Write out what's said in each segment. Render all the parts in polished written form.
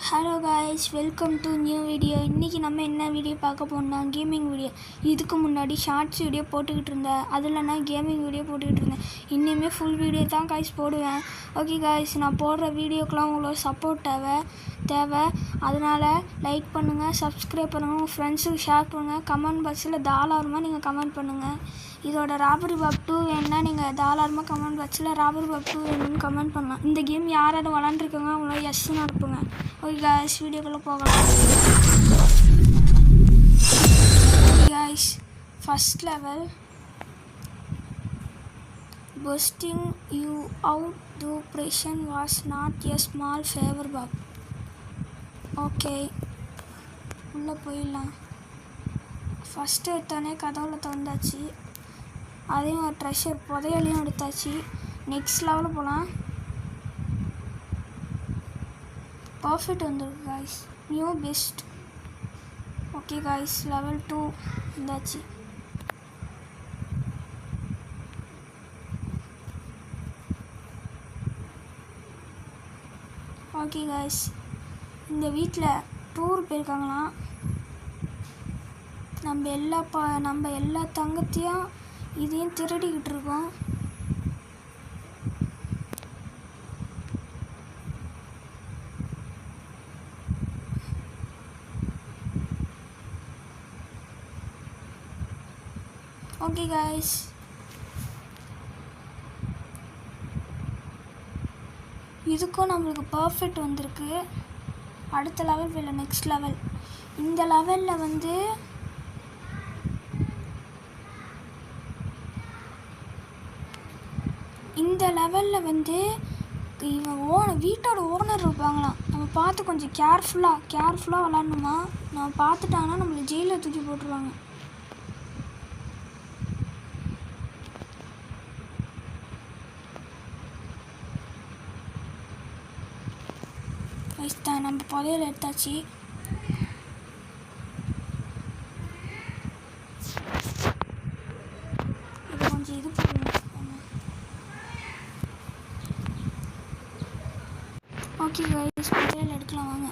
Hello guys, welcome to new video. இன்றைக்கி நம்ம என்ன வீடியோ பார்க்க போனோம்னா கேமிங் வீடியோ. இதுக்கு முன்னாடி ஷார்ட்ஸ் வீடியோ போட்டுக்கிட்டு இருந்தேன், அதில் நான் கேமிங் வீடியோ போட்டுக்கிட்டு இருந்தேன். இனிமேல் ஃபுல் வீடியோ தான் காய்ஸ் போடுவேன். ஓகே காய்ஸ், நான் போடுற வீடியோக்கெலாம் உங்களோட சப்போர்ட் தேவை. அதனால் லைக் பண்ணுங்கள், சப்ஸ்கிரைப் பண்ணுங்கள், உங்கள் ஃப்ரெண்ட்ஸுக்கு ஷேர் பண்ணுங்கள். கமெண்ட் பாக்ஸில் தாராளமாக நீங்கள் கமெண்ட் பண்ணுங்கள். இதோட ராபரி பாப் 2 வேணுன்னா நீங்கள் தாராளமாக கமெண்ட் பாக்ஸில் ராபரி பாப் 2 வேணும்னு கமெண்ட் பண்ணலாம். இந்த கேம் யாராவது விளாண்டுருக்காங்க அவங்கள எஸ்ன்னு அனுப்புங்க. ஓகே காய்ஸ், வீடியோக்குள்ளே போகலாம். Guys, first level bursting you out the operation was not a small favor bug. Okay, உள்ளே போயிடலாம். ஃபஸ்ட்டு எடுத்தோடனே கதவுல திறந்தாச்சு. அதையும் ஒரு ட்ரெஷர் புதையலையும் எடுத்தாச்சு. நெக்ஸ்ட் லெவலில் போகலாம். பர்ஃபெக்ட் வந்துருக்கு guys, new best. Okay guys, level 2 வந்தாச்சு. ஓகே காய்ஸ், இந்த வீட்டில் டூர் போயிருக்காங்களாம். நம்ம எல்லா தங்கத்தையும் இதையும் திருடிக்கிட்டு இருக்கோம். ஓகே காய்ஸ், இதுக்கும் நம்மளுக்கு பர்ஃபெக்ட் வந்திருக்கு. அடுத்த லெவல் இல்லை, நெக்ஸ்ட் லெவல். இந்த லெவலில் வந்து இவன் வீட்டோட ஓனர் இருப்பாங்களாம். நம்ம பார்த்து கொஞ்சம் கேர்ஃபுல்லாக விளாட்ணுமா. நம்ம பார்த்துட்டாங்கன்னா நம்மளை ஜெயிலில் தூக்கி போட்டுருவாங்க. தான் நம்ம புதையல் எடுத்தாச்சு. இது கொஞ்சம் இது பண்ணுவோம். ஓகே கைஸ், புதையல் எடுக்கலாம் வாங்க.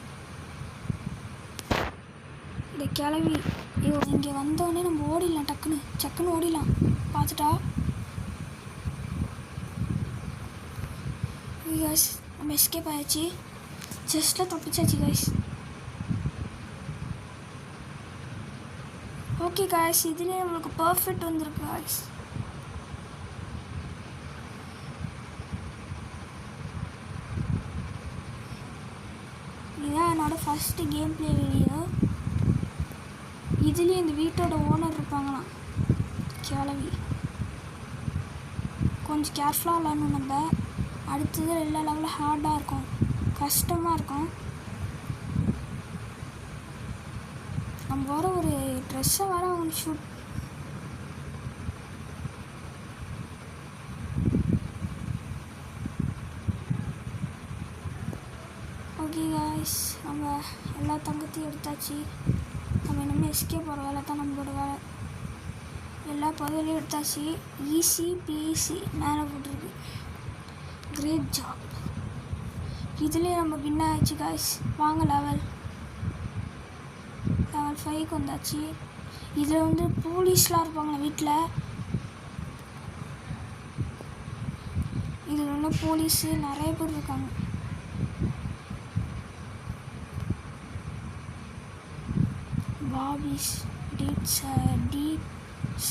இந்த கிளவி இங்கே வந்தோடனே நம்ம ஓடிடலாம், டக்குன்னு ஓடிடலாம். பார்த்துட்டா கைஸ், நம்ம எஸ்கேப் ஆயிடுச்சு. ஜஸ்ட்டில் தப்பிச்சாச்சு கைஸ். ஓகே கைஸ், இதுலேயே நம்மளுக்கு பர்ஃபெக்ட் வந்திருக்கு கைஸ். இதுதான் என்னோடய ஃபஸ்ட்டு கேம் ப்ளே வீடியோ. இதுலேயும் இந்த வீட்டோட ஓனர் இருப்பாங்களாம், கிளவி. கொஞ்சம் கேர்ஃபுல்லாக விளாடணும் நம்ம. அடுத்தது எல்லா லெவலில் ஹார்டாக இருக்கும், கஷ்டமாக இருக்கும். நம்ம வர ஒரு ட்ரெஸ்ஸை வர அவங்க ஷூட். ஓகே காய்ஸ், நம்ம எல்லா தங்கத்தையும் எடுத்தாச்சு. நம்ம இனிமேல் எஸ்கேப் போகிற வேலை தான் நம்மளோட வேலை. எல்லா பகுதியிலையும் எடுத்தாச்சு. ஈஸி பிஇசி மேலே போட்டிருக்கு. Great job. இதுலேயே நம்ம வின் ஆயிடுச்சு காய்ஸ். வாங்க லெவல் 5க்கு வந்தாச்சு. இதில் வந்து போலீஸ்லாம் இருப்பாங்களா வீட்டில். இதில் உள்ள போலீஸு நிறைய பேர் இருக்காங்க. பாபிஸ் deep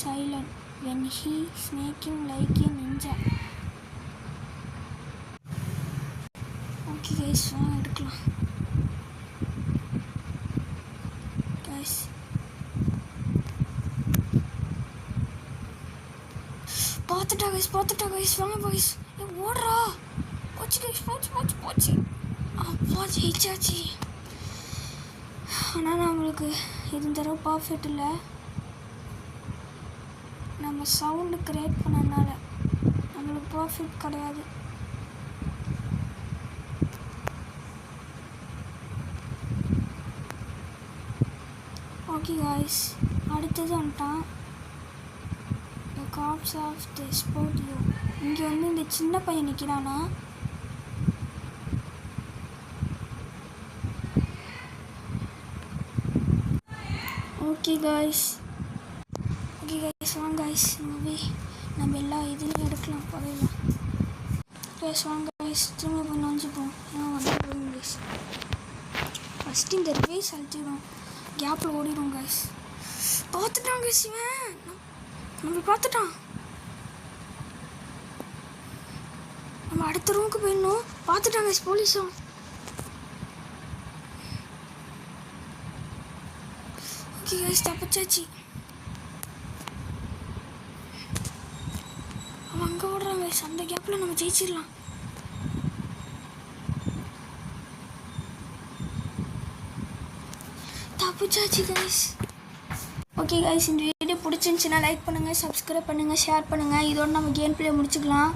silent when he snaking like a ninja. Okay guys, வாங்க எடுக்கலாம். கைஸ், பார்த்துட்டா கைஸ், வாங்க கைஸ். ஓடுறா. போச்சு கைஸ், போச்சு. அப்பா ஜெயிச்சாச்சு. ஆனால் நம்மளுக்கு இது தடவை பர்ஃபெக்ட் இல்லை. நம்ம சவுண்டு கிரியேட் பண்ணனால நம்மளுக்கு பர்ஃபெக்ட் கிடையாது. ஓகே காய்ஸ், அடுத்தது வந்துட்டான். The cops of the sport you. இங்கே வந்து இந்த சின்ன பையன் நிற்கிறானா. ஓகே காய்ஸ் வாங்க காய்ஸ் நம்ம எல்லா இதுலையும் எடுக்கலாம் பகையில கைஸ். வாங்க கைஸ் திரும்ப போய் நோஞ்சிப்போம். ஏன்னா வந்து போகும் கைஸ். ஃபஸ்ட்டு இந்த ரிவேஸ் அழுத்திடும், கேப்பில் ஓடிடும் கைஸ். பார்த்துட்டான் கைஸ், இவன் நம்ம பார்த்துட்டான். நம்ம அடுத்த ரூமுக்கு போயிடணும். பார்த்துட்டாங்க கைஸ் போலீஸும். ஓகே கைஸ் தப்பிச்சாச்சு. அவன் அங்கே ஓடுறாங்க கைஸ். அந்த கேப்பில் நம்ம ஜெயிச்சிடலாம். தப்பிச்சாச்சு கைஸ். ஓகே கைஸ், இந்த வீடியோ பிடிச்சிருந்துச்சின்னா லைக் பண்ணுங்கள், சப்ஸ்கிரைப் பண்ணுங்கள், ஷேர் பண்ணுங்கள். இதோட நம்ம கேம் பிளே முடிச்சுக்கலாம்.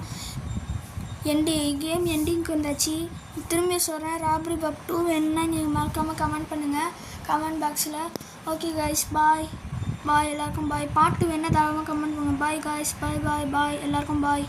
கேம் எண்டிங்க்கு வந்தாச்சு. திரும்பி சொல்கிறேன், ராபரி பப் 2 வேணும்னா நீங்கள் மறக்காமல் கமெண்ட் பண்ணுங்கள் கமெண்ட் பாக்ஸில். ஓகே கைஸ், பாய் எல்லாருக்கும் பாய். பார்ட் 2 வேணால் தாராளமாக கமெண்ட் பண்ணுங்கள். பாய் கைஸ், பாய் எல்லாருக்கும் பாய்.